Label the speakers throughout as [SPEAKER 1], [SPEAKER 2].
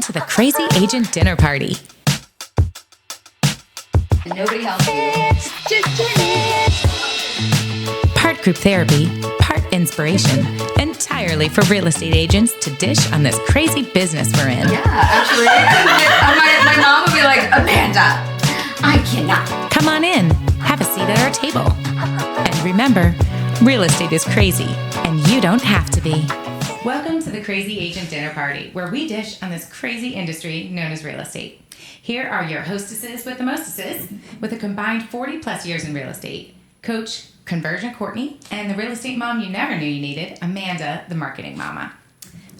[SPEAKER 1] to the Crazy Agent Dinner Party.
[SPEAKER 2] Nobody helps you. Just
[SPEAKER 1] Part group therapy, part inspiration, entirely for real estate agents to dish on this crazy business we're in.
[SPEAKER 2] Yeah, actually. my mom would be like, Amanda, I cannot.
[SPEAKER 1] Come on in, have a seat at our table. And remember, real estate is crazy, and you don't have to be. Welcome to the Crazy Agent Dinner Party, where we dish on this crazy industry known as real estate. Here are your hostesses with the mostesses, with a combined 40 plus years in real estate. Coach Konversion Kourtney and the real estate mom you never knew you needed, Amanda, the marketing mama.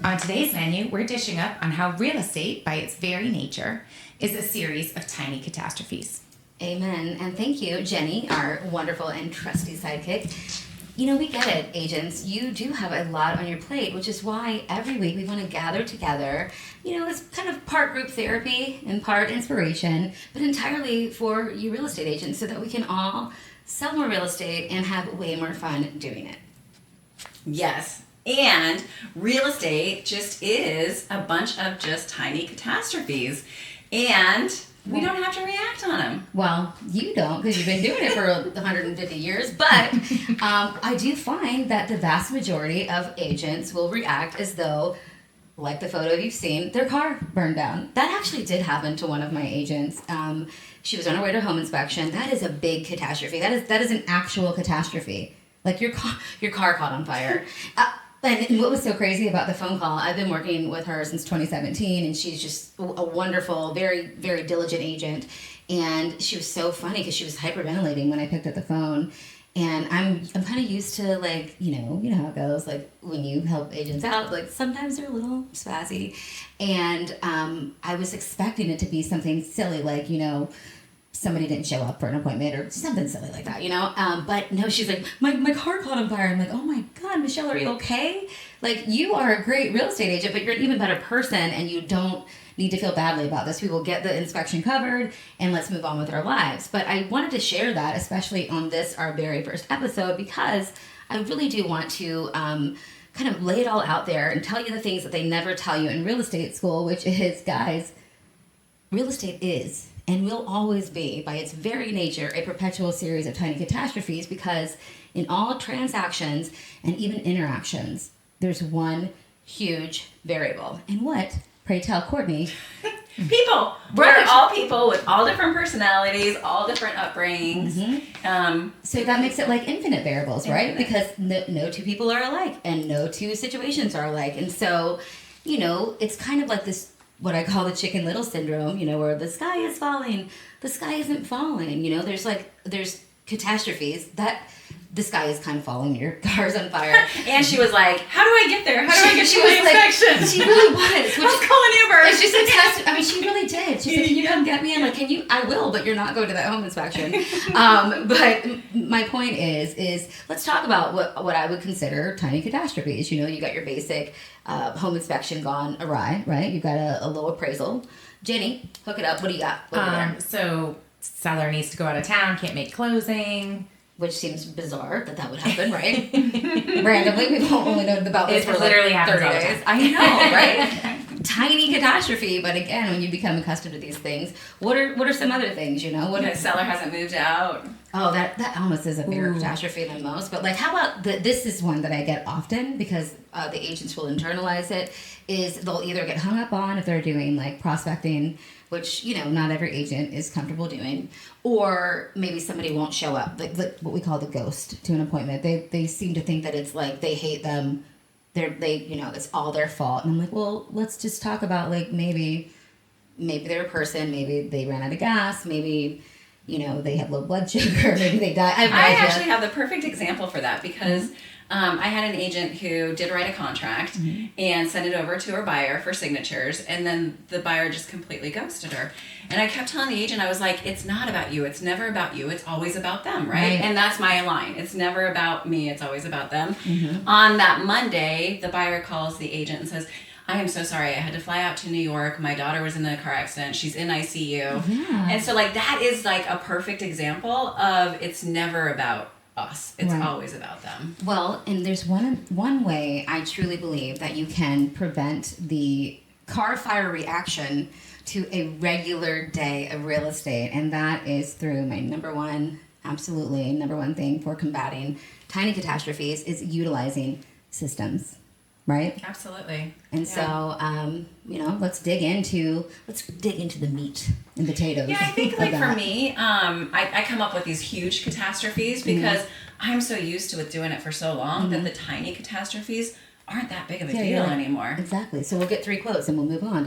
[SPEAKER 1] On today's menu, we're dishing up on how real estate, by its very nature, is a series of tiny catastrophes.
[SPEAKER 2] Amen. And thank you, Jenny, our wonderful and trusty sidekick. You know, we get it, agents. You do have a lot on your plate, which is why every week we want to gather together. You know, it's kind of part group therapy and part inspiration, but entirely for you real estate agents so that we can all sell more real estate and have way more fun doing it.
[SPEAKER 3] Yes. And real estate just is a bunch of just tiny catastrophes. And we don't have to react on them.
[SPEAKER 2] Well, you don't, because you've been doing it for 150 years, but I do find that the vast majority of agents will react as though, like the photo you've seen, their car burned down. That actually did happen to one of my agents. She was on her way to home inspection. That is a big catastrophe. That is an actual catastrophe. Like your car caught on fire. And what was so crazy about the phone call, I've been working with her since 2017, and she's just a wonderful, very, very diligent agent. And she was so funny because she was hyperventilating when I picked up the phone. And I'm kind of used to, like, you know how it goes, like when you help agents out, like sometimes they're a little spazzy. And I was expecting it to be something silly, like, somebody didn't show up for an appointment or something silly like that, But no, she's like, my car caught on fire. I'm like, oh my God, Michelle, are you okay? Like, you are a great real estate agent, but you're an even better person, and you don't need to feel badly about this. We will get the inspection covered, and let's move on with our lives. But I wanted to share that, especially on this, our very first episode, because I really do want to kind of lay it all out there and tell you the things that they never tell you in real estate school, which is, guys, real estate is and will always be, by its very nature, a perpetual series of tiny catastrophes, because in all transactions and even interactions, there's one huge variable. And what, pray tell, Kourtney?
[SPEAKER 3] People. We're all people with all different personalities, all different upbringings.
[SPEAKER 2] Mm-hmm. So that makes it like infinite variables, right? Because no two people are alike, and no two situations are alike. And so, it's kind of like this, what I call the Chicken Little syndrome, where the sky is falling, the sky isn't falling. There's catastrophes that the sky is kind of falling, your car's on fire.
[SPEAKER 3] And she was like, how do I get there? How do I get to the inspection?
[SPEAKER 2] She really was.
[SPEAKER 3] I was calling Uber.
[SPEAKER 2] It's just a test. I mean, she really did. She said, can you come get me? I'm like, can you? I will, but you're not going to that home inspection. But my point is let's talk about what I would consider tiny catastrophes. You got your basic home inspection gone awry, right? You got a low appraisal. Jenny, hook it up. What do you got?
[SPEAKER 1] So seller needs to go out of town, can't make closing.
[SPEAKER 2] Which seems bizarre that would happen, right? Randomly, we've only known about this for
[SPEAKER 1] literally
[SPEAKER 2] like 30
[SPEAKER 1] happens all the
[SPEAKER 2] days. I know, right? Tiny catastrophe, but again, when you become accustomed to these things, what are some other things?
[SPEAKER 3] The seller hasn't moved out.
[SPEAKER 2] Oh, that almost is a bigger catastrophe than most. But like, how about this is one that I get often, because the agents will internalize it, is they'll either get hung up on if they're doing like prospecting, which, not every agent is comfortable doing, or maybe somebody won't show up, like what we call the ghost to an appointment. They seem to think that it's like they hate them. It's all their fault. And I'm like, well, let's just talk about like maybe they're a person, maybe they ran out of gas, maybe, they have low blood sugar, maybe they die.
[SPEAKER 3] I actually have the perfect example for that, because I had an agent who did write a contract and sent it over to her buyer for signatures, and then the buyer just completely ghosted her. And I kept telling the agent, I was like, it's not about you. It's never about you. It's always about them, right? And that's my line. It's never about me. It's always about them. Mm-hmm. On that Monday, the buyer calls the agent and says, I am so sorry. I had to fly out to New York. My daughter was in a car accident. She's in ICU. Yeah. And so like that is like a perfect example of it's never about us. It's always about them.
[SPEAKER 2] Well, and there's one way I truly believe that you can prevent the car fire reaction to a regular day of real estate. And that is through my absolutely number one thing for combating tiny catastrophes is utilizing systems, right?
[SPEAKER 3] Absolutely.
[SPEAKER 2] And so, let's dig into the meat and potatoes.
[SPEAKER 3] Yeah, I think like for me, I come up with these huge catastrophes because I'm so used to doing it for so long that the tiny catastrophes aren't that big of a deal anymore.
[SPEAKER 2] Exactly. So we'll get 3 quotes and we'll move on.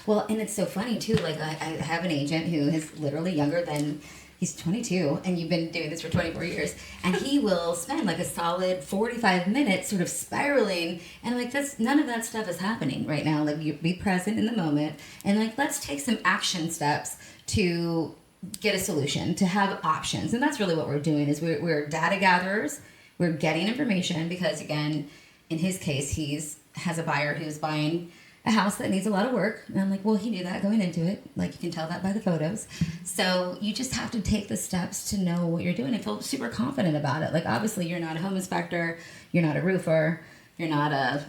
[SPEAKER 2] Well, and it's so funny too. Like I have an agent who is literally younger than. He's 22, and you've been doing this for 24 years, and he will spend like a solid 45 minutes sort of spiraling, and like none of that stuff is happening right now. Like, you be present in the moment, and like let's take some action steps to get a solution, to have options, and that's really what we're doing. Is we're data gatherers. We're getting information because, again, in his case, has a buyer who's buying a house that needs a lot of work. And I'm like, well, he knew that going into it. Like, you can tell that by the photos. So you just have to take the steps to know what you're doing and feel super confident about it. Like, obviously, you're not a home inspector. You're not a roofer. You're not a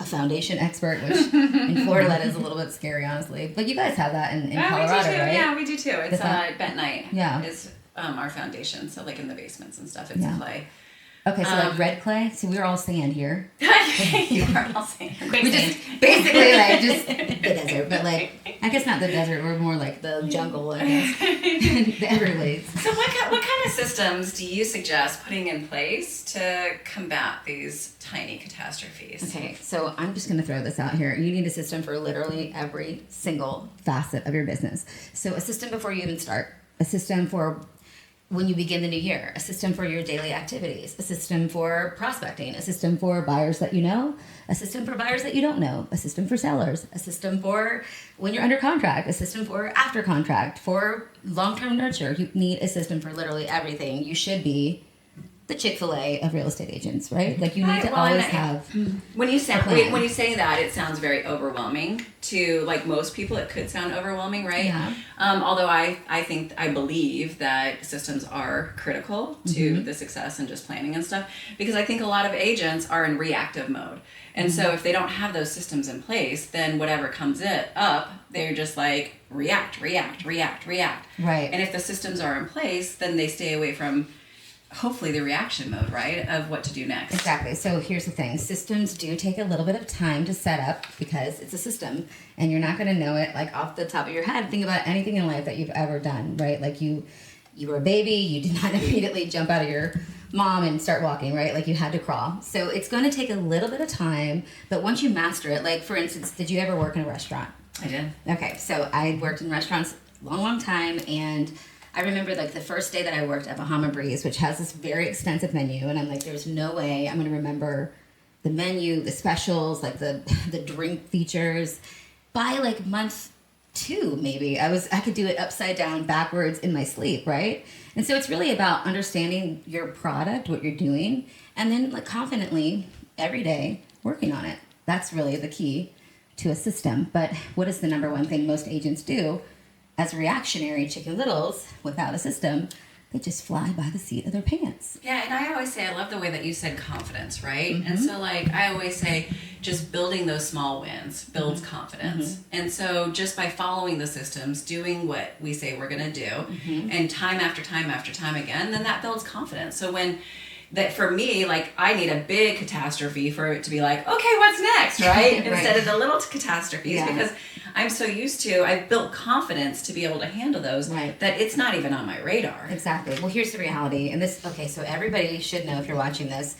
[SPEAKER 2] foundation expert, which in Florida, that is a little bit scary, honestly. But you guys have that in Colorado,
[SPEAKER 3] we do too.
[SPEAKER 2] right?
[SPEAKER 3] Yeah, we do too. It's bentonite.
[SPEAKER 2] Yeah.
[SPEAKER 3] Is our foundation. So like in the basements and stuff, it's clay.
[SPEAKER 2] Okay, so like red clay. So we're all sand here.
[SPEAKER 3] You are all sand.
[SPEAKER 2] We just basically like just the desert, but like I guess not the desert. We're more like the jungle, I guess. The Everglades.
[SPEAKER 3] So what kind of systems do you suggest putting in place to combat these tiny catastrophes?
[SPEAKER 2] Okay, so I'm just going to throw this out here. You need a system for literally every single facet of your business. So a system before you even start, a system for when you begin the new year, a system for your daily activities, a system for prospecting, a system for buyers that you know, a system for buyers that you don't know, a system for sellers, a system for when you're under contract, a system for after contract, for long-term nurture. You need a system for literally everything. You should be the Chick-fil-A of real estate agents, right? Like, you need to always have
[SPEAKER 3] when you say that, it sounds very overwhelming to like most people. It could sound overwhelming, right?
[SPEAKER 2] Yeah.
[SPEAKER 3] Although I believe that systems are critical to the success and just planning and stuff, because I think a lot of agents are in reactive mode. And so if they don't have those systems in place, then whatever comes up, they're just like react.
[SPEAKER 2] Right.
[SPEAKER 3] And if the systems are in place, then they stay away from hopefully the reaction mode, right, of what to do next.
[SPEAKER 2] Exactly. So here's the thing. Systems do take a little bit of time to set up because it's a system and you're not going to know it like off the top of your head. Think about anything in life that you've ever done, right? Like you were a baby, you did not immediately jump out of your mom and start walking, right? Like, you had to crawl. So it's going to take a little bit of time, but once you master it, like, for instance, did you ever work in a restaurant?
[SPEAKER 3] I did.
[SPEAKER 2] Okay. So I worked in restaurants a long time, and I remember like the first day that I worked at Bahama Breeze, which has this very extensive menu, and I'm like, there's no way I'm going to remember the menu, the specials, like the drink features. By like month 2, maybe I could do it upside down, backwards in my sleep, right? And so it's really about understanding your product, what you're doing, and then like confidently every day working on it. That's really the key to a system. But what is the number one thing most agents do? As reactionary chicken littles without a system, they just fly by the seat of their pants.
[SPEAKER 3] Yeah, and I always say, I love the way that you said confidence, right? And so like, I always say, just building those small wins builds confidence. And so just by following the systems, doing what we say we're going to do, and time after time after time again, then that builds confidence. So that for me, like, I need a big catastrophe for it to be like, okay, what's next, right? Instead of the little catastrophes, because I'm so used to, I've built confidence to be able to handle those, that it's not even on my radar.
[SPEAKER 2] Exactly. Well, here's the reality. And so everybody should know, if you're watching this,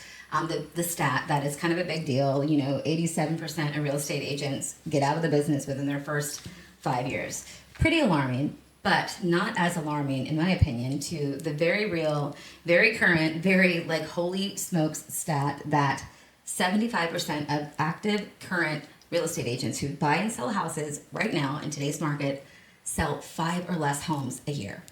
[SPEAKER 2] the stat that is kind of a big deal. 87% of real estate agents get out of the business within their first 5 years. Pretty alarming. But not as alarming, in my opinion, to the very real, very current, very like holy smokes stat that 75% of active current real estate agents who buy and sell houses right now in today's market sell 5 or less homes a year.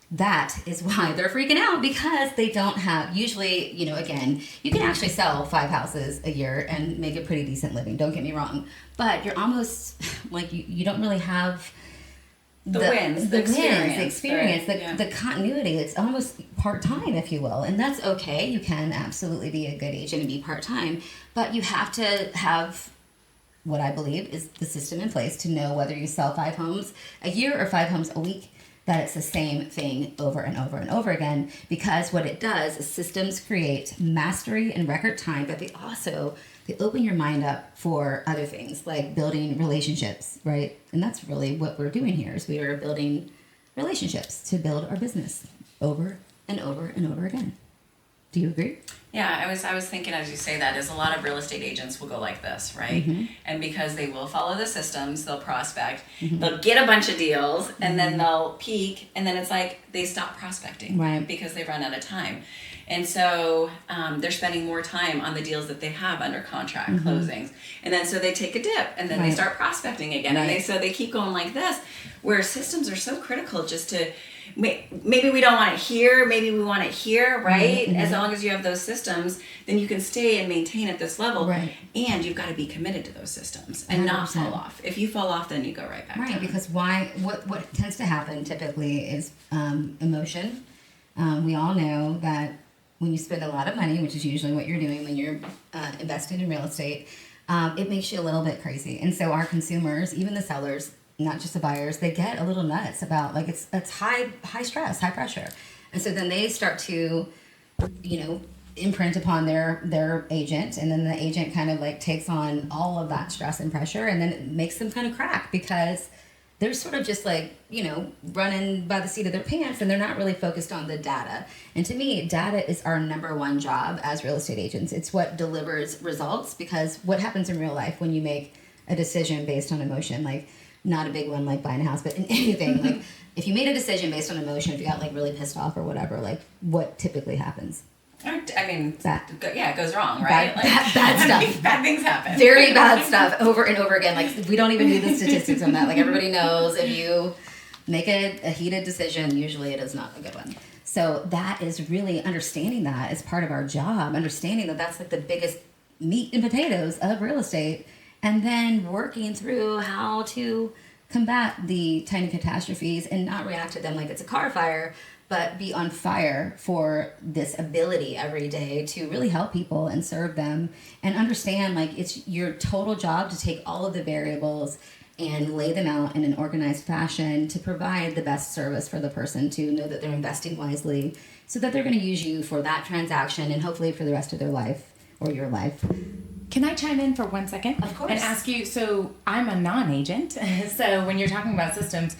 [SPEAKER 2] That is why they're freaking out, because they don't have, usually, again, you can actually sell 5 houses a year and make a pretty decent living, don't get me wrong. But you're almost like, you don't really have
[SPEAKER 3] the wins, the
[SPEAKER 2] experience, the continuity. It's almost part-time, if you will. And that's okay. You can absolutely be a good agent and be part-time, but you have to have what I believe is the system in place to know whether you sell 5 homes a year or 5 homes a week, that it's the same thing over and over and over again. Because what it does is systems create mastery in record time, but they open your mind up for other things like building relationships, right? And that's really what we're doing here, is we are building relationships to build our business over and over and over again. Do you agree?
[SPEAKER 3] Yeah, I was thinking as you say that is a lot of real estate agents will go like this, right? Mm-hmm. And because they will follow the systems, they'll prospect, mm-hmm. they'll get a bunch of deals, mm-hmm. and then they'll peak, and then it's like they stop prospecting,
[SPEAKER 2] right?
[SPEAKER 3] Because they run out of time. And so they're spending more time on the deals that they have under contract, mm-hmm. closings. And then so they take a dip, and then they start prospecting again. Right. And so they keep going like this, where systems are so critical just to, maybe we don't want it here, maybe we want it here, right? Mm-hmm. As long as you have those systems, then you can stay and maintain at this level.
[SPEAKER 2] Right.
[SPEAKER 3] And you've got to be committed to those systems and 100%. Not fall off. If you fall off, then you go right back down.
[SPEAKER 2] Right, because what tends to happen typically is emotion. We all know that when you spend a lot of money, which is usually what you're doing when you're investing in real estate, it makes you a little bit crazy. And so our consumers, even the sellers, not just the buyers, they get a little nuts about, like, it's high stress, high pressure. And so then they start to, imprint upon their agent, and then the agent kind of like takes on all of that stress and pressure, and then it makes them kind of crack because they're sort of just like, running by the seat of their pants, and they're not really focused on the data. And to me, data is our number one job as real estate agents. It's what delivers results, because what happens in real life when you make a decision based on emotion, like not a big one like buying a house, but in anything, like if you made a decision based on emotion, if you got like really pissed off or whatever, like what typically happens?
[SPEAKER 3] I mean, it goes wrong, right?
[SPEAKER 2] Bad stuff.
[SPEAKER 3] Bad things happen.
[SPEAKER 2] Very bad stuff over and over again. Like, we don't even need the statistics on that. Like, everybody knows if you make a heated decision, usually it is not a good one. So that is really understanding that as part of our job, understanding that that's like the biggest meat and potatoes of real estate, and then working through how to combat the tiny catastrophes and not react to them like it's a car fire, but be on fire for this ability every day to really help people and serve them, and understand like it's your total job to take all of the variables and lay them out in an organized fashion to provide the best service for the person, to know that they're investing wisely so that they're going to use you for that transaction and hopefully for the rest of their life or your life.
[SPEAKER 1] Can I chime in for 1 second?
[SPEAKER 2] Of course.
[SPEAKER 1] And ask you, so I'm a non-agent, so when you're talking about systems,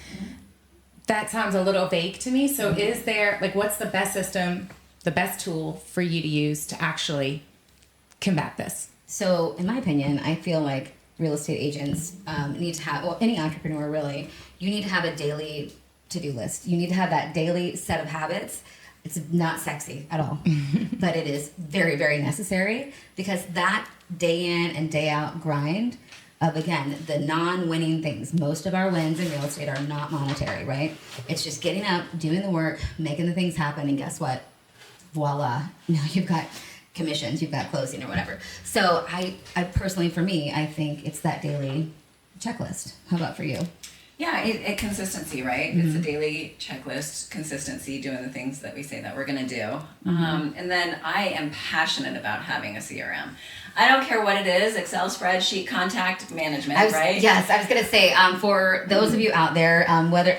[SPEAKER 1] that sounds a little vague to me. So is there, like, what's the best system, the best tool for you to use to actually combat this?
[SPEAKER 2] So in my opinion, I feel like real estate agents need to have, well, any entrepreneur really, you need to have a daily to-do list. You need to have that daily set of habits. It's not sexy at all, but it is very, very necessary, because that day in and day out grind of, again, the non-winning things. Most of our wins in real estate are not monetary, right? It's just getting up, doing the work, making the things happen, and guess what? Voila. Now you've got commissions, you've got closing or whatever. So I personally, for me, I think it's that daily checklist. How about for you?
[SPEAKER 3] Yeah, consistency, right? Mm-hmm. It's a daily checklist, consistency, doing the things that we say that we're going to do. Mm-hmm. And then I am passionate about having a CRM. I don't care what it is, Excel spreadsheet, contact management, right?
[SPEAKER 2] Yes, I was going to say, for those of you out there, whether...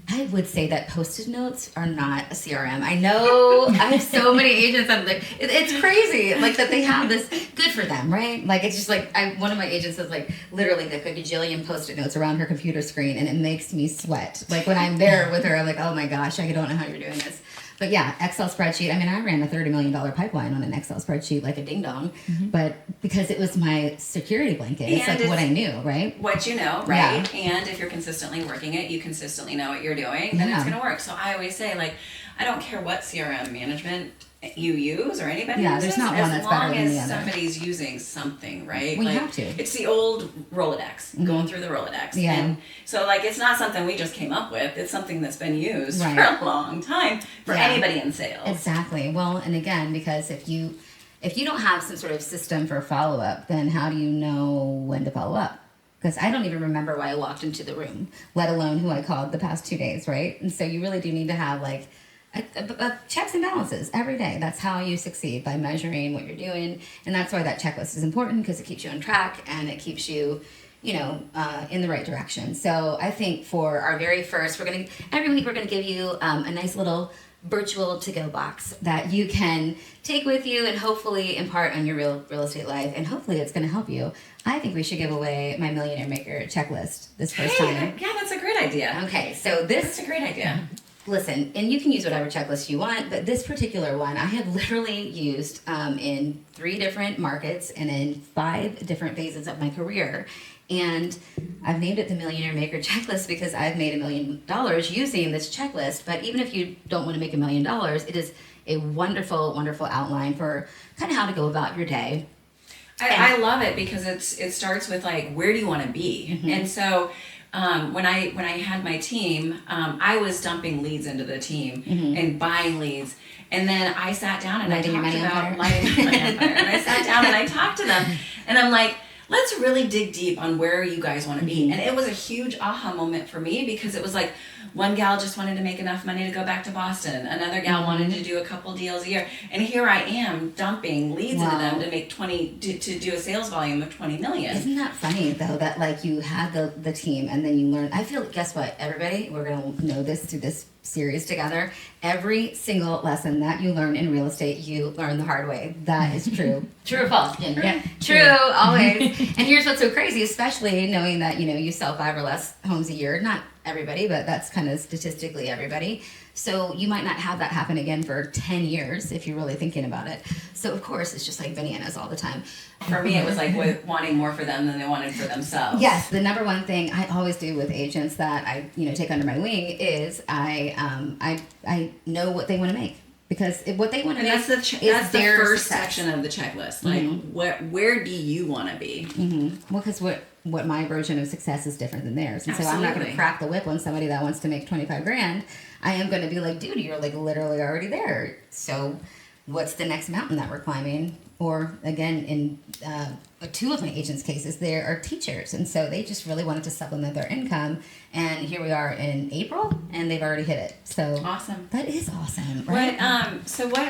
[SPEAKER 2] I would say that Post-it notes are not a CRM. I know I have so many agents. I'm like, it's crazy, like, that they have this. Good for them, right? Like, it's just like, one of my agents is like, literally, like a gajillion Post-it notes around her computer screen, and it makes me sweat. Like, when I'm there with her, I'm like, oh my gosh, I don't know how you're doing this. But yeah, Excel spreadsheet. I mean, I ran a $30 million pipeline on an Excel spreadsheet like a ding dong, but because it was my security blanket. It's like what I knew, right?
[SPEAKER 3] What you know, right? Yeah. And if you're consistently working it, you consistently know what you're doing, then it's going to work. So I always say, like, I don't care what CRM management you use or anybody uses,
[SPEAKER 2] there's not one that's better than the other.
[SPEAKER 3] As long as somebody's using something, right?
[SPEAKER 2] We
[SPEAKER 3] like,
[SPEAKER 2] have to.
[SPEAKER 3] It's the old Rolodex, going through the Rolodex.
[SPEAKER 2] Yeah.
[SPEAKER 3] And so, like, it's not something we just came up with. It's something that's been used for a long time for anybody in sales.
[SPEAKER 2] Exactly. Well, and again, because if you don't have some sort of system for follow-up, then how do you know when to follow up? Because I don't even remember why I walked into the room, let alone who I called the past 2 days, right? And so you really do need to have, like, checks and balances every day. That's how you succeed, by measuring what you're doing. And that's why that checklist is important, because it keeps you on track and it keeps you, in the right direction. So I think for our very first, every week we're going to give you a nice little virtual to-go box that you can take with you and hopefully impart on your real estate life, and hopefully it's going to help you. I think we should give away my Millionaire Maker checklist this first time.
[SPEAKER 3] Yeah, that's a great idea.
[SPEAKER 2] Okay, so
[SPEAKER 3] That's a great idea.
[SPEAKER 2] listen, and you can use whatever checklist you want, but this particular one I have literally used in 3 different markets and in 5 different phases of my career. And I've named it the Millionaire Maker Checklist because I've made $1 million using this checklist. But even if you don't want to make $1 million, it is a wonderful, wonderful outline for kind of how to go about your day.
[SPEAKER 3] I love it because it starts with like, where do you want to be? Mm-hmm. And so when I had my team, I was dumping leads into the team and buying leads. And then I sat down and I talked about lighting my empire. And I sat down and I talked to them, and I'm like, let's really dig deep on where you guys want to be. And it was a huge aha moment for me, because it was like, one gal just wanted to make enough money to go back to Boston. Another gal wanted to do a couple deals a year. And here I am dumping leads into them to make to do a sales volume of 20 million.
[SPEAKER 2] Isn't that funny though, that like you had the team and then you learn? I feel, guess what, everybody, we're going to know this through this series together. Every single lesson that you learn in real estate, you learn the hard way. That is true. True or false? Yeah. True, always. And here's what's so crazy, especially knowing that, you sell 5 or less homes a year. Not everybody, but that's kind of statistically everybody. So you might not have that happen again for 10 years if you're really thinking about it. So of course, it's just like bananas all the time.
[SPEAKER 3] For me, it was like wanting more for them than they wanted for themselves.
[SPEAKER 2] Yes, the number one thing I always do with agents that I take under my wing is I know what they want to make, because what they want to make
[SPEAKER 3] that's the first section of the checklist. Like where do you want to be?
[SPEAKER 2] Mm-hmm. Well, because what my version of success is different than theirs, and so I'm not going to crack the whip on somebody that wants to make 25 grand. I am going to be like, dude, you're like literally already there. So what's the next mountain that we're climbing? Or again, in 2 of my agents' cases, they are teachers, and so they just really wanted to supplement their income. And here we are in April, and they've already hit it. So
[SPEAKER 3] awesome.
[SPEAKER 2] That is awesome, right?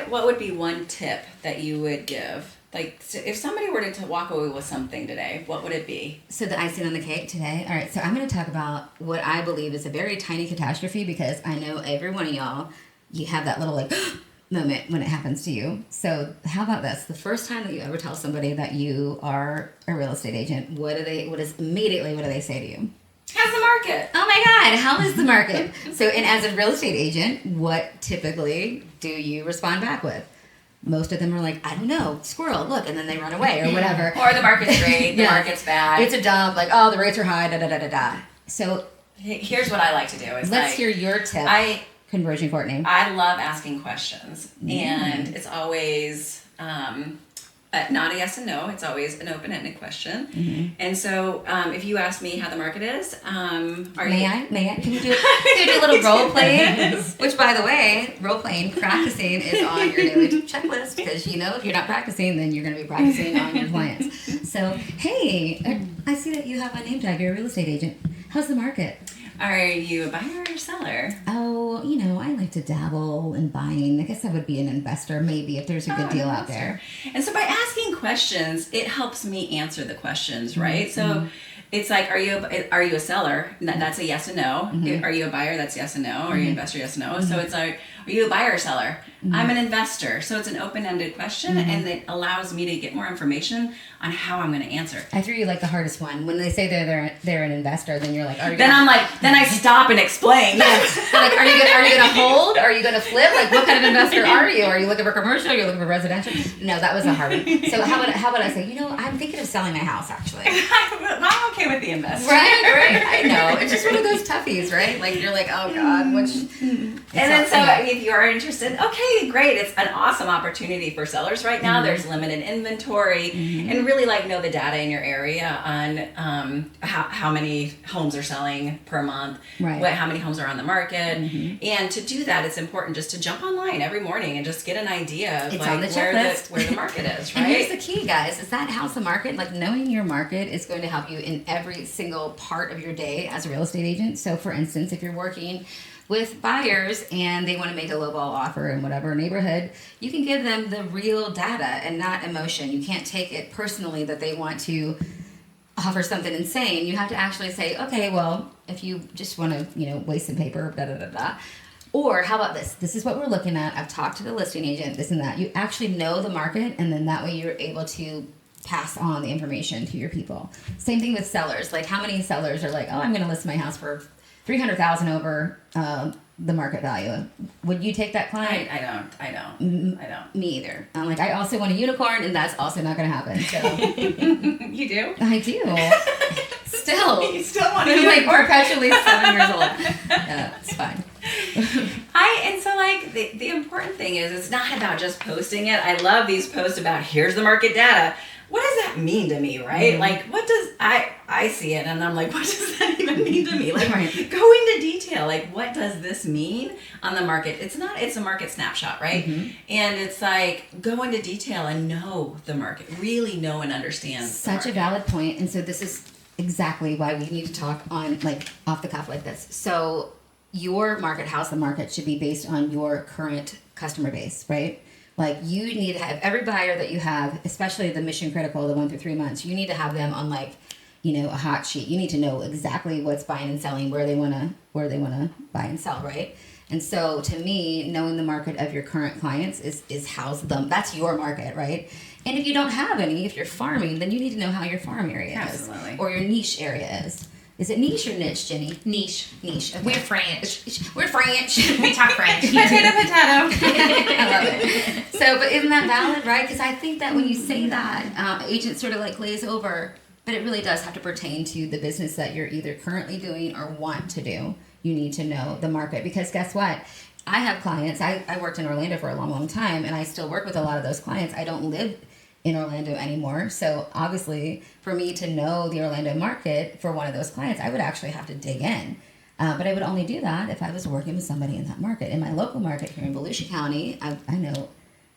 [SPEAKER 3] What would be one tip that you would give? Like, so if somebody were to walk away with something today, what would it be?
[SPEAKER 2] So the icing on the cake today. All right. So I'm going to talk about what I believe is a very tiny catastrophe, because I know every one of y'all, you have that little like moment when it happens to you. So how about this? The first time that you ever tell somebody that you are a real estate agent, what do they say to you?
[SPEAKER 3] How's the market?
[SPEAKER 2] Oh my God, how is the market? So, and as a real estate agent, what typically do you respond back with? Most of them are like, I don't know, squirrel, look, and then they run away or whatever.
[SPEAKER 3] Or the market's great, the market's bad.
[SPEAKER 2] It's a dump, like, oh, the rates are high, da da da da da. So
[SPEAKER 3] here's what I like to do.
[SPEAKER 2] Let's hear your tip. Conversion Kourtney.
[SPEAKER 3] I love asking questions, and it's always not a yes and no. It's always an open-ended question. And so, if you ask me how the market is, May I? Can we do
[SPEAKER 2] a little role playing? Which, by the way, role playing practicing is on your daily checklist, because if you're not practicing, then you're going to be practicing on your clients. So, hey, I see that you have a name tag. You're a real estate agent. How's the market?
[SPEAKER 3] Are you a buyer or a seller?
[SPEAKER 2] Oh, I like to dabble in buying. I guess I would be an investor, maybe, if there's a good deal out there.
[SPEAKER 3] And so by asking questions, it helps me answer the questions, right? So it's like, are you a seller? That's a yes and no. Are you a buyer? That's yes and no. Are you an investor? Yes and no. So it's like, are you a buyer or seller? I'm an investor. So it's an open-ended question, and it allows me to get more information on how I'm going to answer.
[SPEAKER 2] I threw you like the hardest one. When they say they're an investor, then you're like,
[SPEAKER 3] then I stop and explain.
[SPEAKER 2] Like, are you going to hold? Are you going to flip? Like, what kind of investor are you? Are you looking for commercial? Are you looking for residential? No, that was a hard one. So how about I say, I'm thinking of selling my house, actually.
[SPEAKER 3] I'm okay with the investor.
[SPEAKER 2] Right. I know. It's just one of those toughies, right? Like, you're like, oh God, which...
[SPEAKER 3] And then so if you are interested, okay, great. It's an awesome opportunity for sellers right now. There's limited inventory, and really know the data in your area on how many homes are selling per month, how many homes are on the market. And to do that, it's important just to jump online every morning and just get an idea of where the market is, right?
[SPEAKER 2] And here's the key, guys, is that how's the market? Like, knowing your market is going to help you in every single part of your day as a real estate agent. So for instance, if you're working With buyers and they want to make a lowball offer in whatever neighborhood, you can give them the real data and not emotion. You can't take it personally that they want to offer something insane. You have to actually say, okay, well, if you just want to, waste some paper, da da da da. Or how about this? This is what we're looking at. I've talked to the listing agent, this and that. You actually know the market, and then that way you're able to pass on the information to your people. Same thing with sellers. Like, how many sellers are like, oh, I'm going to list my house for $300,000 over the market value? Would you take that client?
[SPEAKER 3] I don't.
[SPEAKER 2] Me either. I'm like, I also want a unicorn, and that's also not going to happen. So
[SPEAKER 3] You do?
[SPEAKER 2] I do. Still.
[SPEAKER 3] You still want a
[SPEAKER 2] I'm like
[SPEAKER 3] unicorn?
[SPEAKER 2] perpetually 7 years old. Yeah, it's fine.
[SPEAKER 3] The important thing is it's not about just posting it. I love these posts about here's the market data. What does that mean to me, right? Like, what does I see it and I'm like, what does that even mean to me? Like, go into detail. Like, what does this mean on the market? It's a market snapshot, right? And it's like, go into detail and know the market, really know and understand.
[SPEAKER 2] Such a valid point. And so this is exactly why we need to talk on, like, off the cuff like this. So your market, how's the market, should be based on your current customer base, right? Like, you need to have every buyer that you have, especially the mission critical, the 1 through 3 months, you need to have them on, like, a hot sheet. You need to know exactly what's buying and selling, where they want to buy and sell, right? And so to me, knowing the market of your current clients is how's them. That's your market, right? And if you don't have any, if you're farming, then you need to know how your farm area
[SPEAKER 3] Absolutely.
[SPEAKER 2] is or your niche area is. Is it niche or niche, Jenny?
[SPEAKER 1] Niche.
[SPEAKER 2] Niche. Okay.
[SPEAKER 1] We're French.
[SPEAKER 2] We're French.
[SPEAKER 1] We talk French.
[SPEAKER 3] Potato.
[SPEAKER 2] I love it. So, but isn't that valid, right? Because I think that when you say that, agents sort of like glaze over, but it really does have to pertain to the business that you're either currently doing or want to do. You need to know the market, because guess what? I have clients. I worked in Orlando for a long, long time, and I still work with a lot of those clients. I don't live in Orlando anymore. So obviously, for me to know the Orlando market for one of those clients, I would actually have to dig in. But I would only do that if I was working with somebody in that market. In my local market here in Volusia County, I know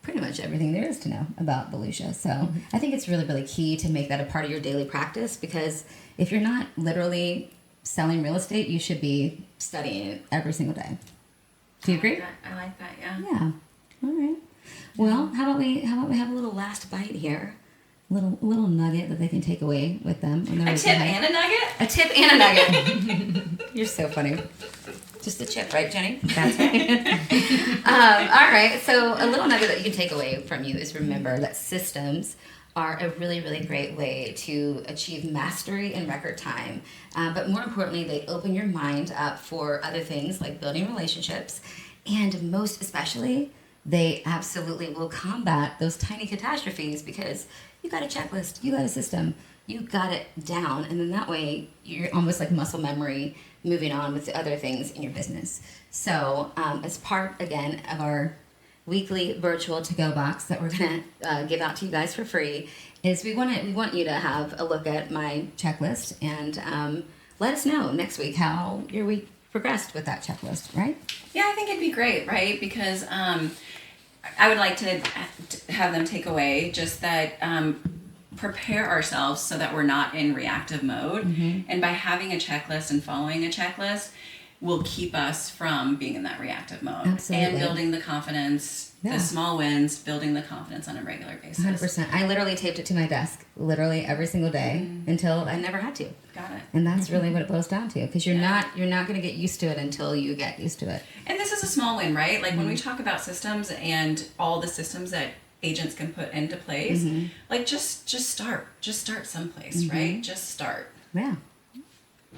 [SPEAKER 2] pretty much everything there is to know about Volusia. So I think it's really, really key to make that a part of your daily practice, because if you're not literally selling real estate, you should be studying it every single day. Do you agree?
[SPEAKER 3] I like that, yeah.
[SPEAKER 2] Yeah. All right. Well, how about we have a little last bite here, a little nugget that they can take away with them when they're
[SPEAKER 3] A tip and a nugget?
[SPEAKER 2] A tip and a nugget. You're so funny. Just a chip, right, Jenny?
[SPEAKER 1] That's right.
[SPEAKER 2] All right. So a little nugget that you can take away from you is remember that systems are a really, really great way to achieve mastery in record time. But more importantly, they open your mind up for other things like building relationships, and most especially, they absolutely will combat those tiny catastrophes, because you got a checklist, you got a system, you got it down, and then that way you're almost like muscle memory moving on with the other things in your business. So as part, again, of our weekly virtual to-go box that we're going to give out to you guys for free, is we want you to have a look at my checklist, and let us know next week how your week progressed with that checklist, right?
[SPEAKER 3] Yeah, I think it'd be great, right? Because I would like to have them take away just that prepare ourselves so that we're not in reactive mode. And by having a checklist and following a checklist will keep us from being in that reactive mode.
[SPEAKER 2] Absolutely.
[SPEAKER 3] And building the confidence, the small wins, building the confidence on a regular basis.
[SPEAKER 2] 100%. I literally taped it to my desk, literally every single day until I never had to.
[SPEAKER 3] Got it.
[SPEAKER 2] And that's really what it boils down to, because you're not going to get used to it until you get used to it.
[SPEAKER 3] And this is a small win, right? Like when we talk about systems and all the systems that agents can put into place, like just start. Just start someplace, right? Just start.
[SPEAKER 2] Yeah.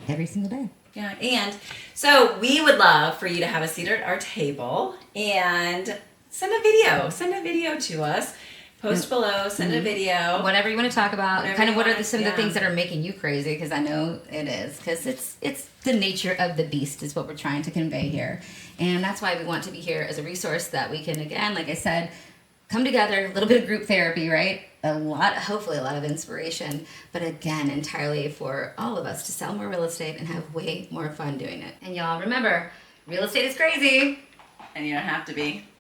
[SPEAKER 2] Every single day.
[SPEAKER 3] Yeah, and so we would love for you to have a seat at our table and send a video to us. Post below, send a video.
[SPEAKER 2] Whatever you want to talk about.
[SPEAKER 3] Whatever
[SPEAKER 2] Kind of
[SPEAKER 3] you
[SPEAKER 2] what are
[SPEAKER 3] want,
[SPEAKER 2] some of the things that are making you crazy, because I know it is. Because it's the nature of the beast is what we're trying to convey here. And that's why we want to be here as a resource that we can, again, like I said, come together, a little bit of group therapy, right? Hopefully a lot of inspiration, but again, entirely for all of us to sell more real estate and have way more fun doing it. And y'all remember, real estate is crazy.
[SPEAKER 3] And you don't have to be.